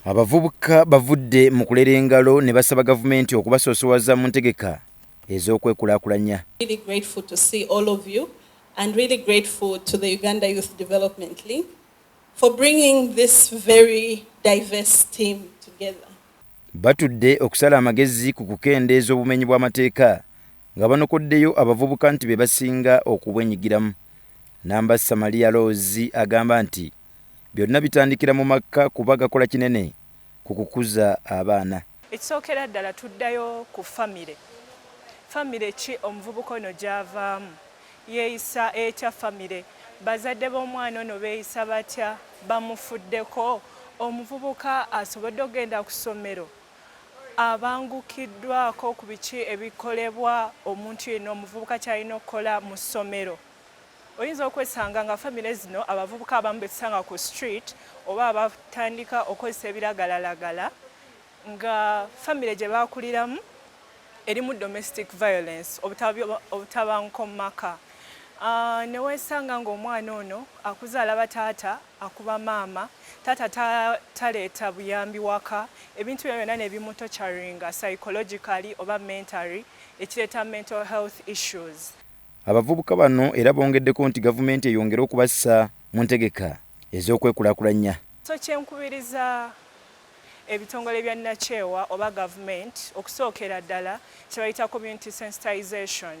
Abavubuka bavudde mu kulera engalo ne basaba gavumenti okubasoosowaza mu ntegeka ez'okwekulaakulanya. Really grateful to see all of you and really grateful to the Uganda Youth Development League for bringing this very diverse team together. Batudde okusala amagezi ku kukendeeza obumenyi bw'amateeka nga banokoddeyo abavubuka nti be basinga okubwenyigiramu. Nambassa Maria Rose agamba nti byonna bitandikira mu maka kuba gakola kinene ku kukuza abaana. Ekisookera ddala tuddayo ku famire. Famire ki omuvubuka ono gy'avaamu? Yeeyisa etya famire? Bazadde b'omwana ono beeyisa batya? Bamufuddeko? Omuvubuka asobodde okugenda ku ssomero? Abangukiddwako ku biki ebikolebwa omuntu yenna omuvubuka kyalina okukola mu ssomero? Oyinza okwesanga nga famire zino abavubuka abamu besanga ku street oba abatandika okozesa ebiragalalagala nga famire gye baakuliramu erimu domestic violence obutabanguko mu maka. Ne weesanga ng'omwana ono akuza alaba taata akuba maama, taata taleeta buyambi waka, ebintu byonna ne bimutocharinga psychologically oba mentally, ekireeta mental health issues. Abavubuka bano era bongeddeko nti gavumenti eyongere okubassa mu ntegeka ez'okwekulaakulanya. So kyenkubiriza ebitongole bya nakyewa oba gavumenti okusookera ddala kye bayita community sensitization.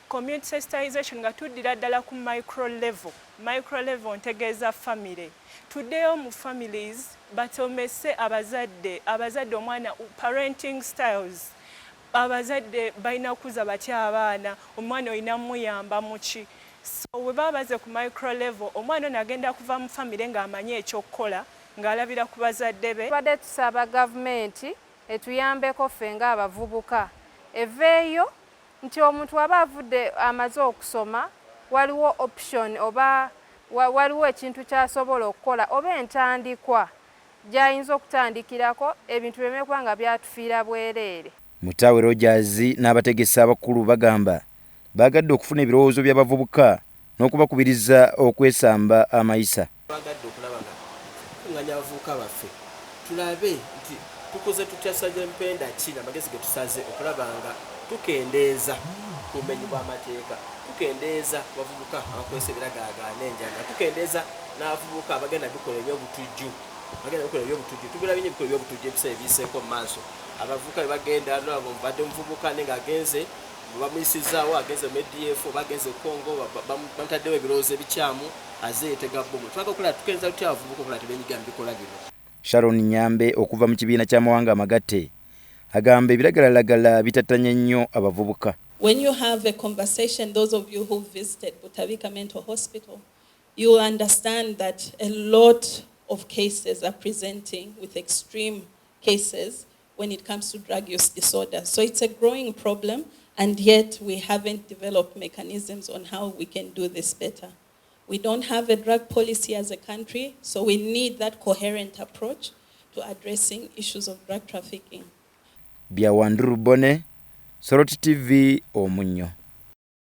Community sensitization nga tuddira ddala ku micro level. Micro level ntegeeza famire. Tuddeyo mu families batomese abazadde omwana parenting styles. Abazadde balina kuza batya abaana, omwana olina muyamba muki. So we baba baze ku micro level, omwana ono agenda kuva mu famire ng'amanyi ekyokukola ng'alabira ku bazadde be. Tubadde tusaba gavumenti etuyambeko ffe ng'abavubuka eveeyo nti omuntu aba avudde amaze okusoma waliwo option oba waliwo ekintu ky'asobola okukola oba entandikwa gy'ayinza okutandikirako ebintu byemekuba nga byatufiira bwereere. Mutawe Rogers n'abategesi abakulu bagamba bagadde okufuna ebirowoozo by'abavubuka n'okubakubiriza okwesamba amayisa. Bagadde okulaba nga tunganya abavubuka baffe tulabe nti tukoze tutya Sajja Mpenda ki amagezi ge tusaze okulaba nga tukendeeza ku bumenyi bw'amateeka, tukendeeza abavubuka abakozesa ebiragalalagala n'enjaga, tukendeeza n'abavubuka abagenda bikola eby'obutujju. Tugula bingi bikola eby'obutujju ebiseera ebiyiseeko mu maaso. Abavubuka bagenda nabo badde omuvubuka nenga agenze bamuyisizaawo agenze mu EDF oba agenze Congo bamutaddewo ebirowoozo ebikyamu azeetega bbomu. Twagala tukendeeza tutya abavubuka okulaba tebenyiga mu bikolwa bino. Sharon Nyambe okuva mu kibiina ky'amawanga amagatte agamba ebiragalalagala bitattanye nnyo abavubuka. When you have a conversation, those of you who visited Butabika Mental Hospital, you will understand that a lot of cases are presenting with extreme cases when it comes to drug use disorder. So it's a growing problem, and yet we haven't developed mechanisms on how we can do this better. We don't have a drug policy as a country, so we need that coherent approach to addressing issues of drug trafficking. Byawanduru Bone, Soroti TV, Omunyo.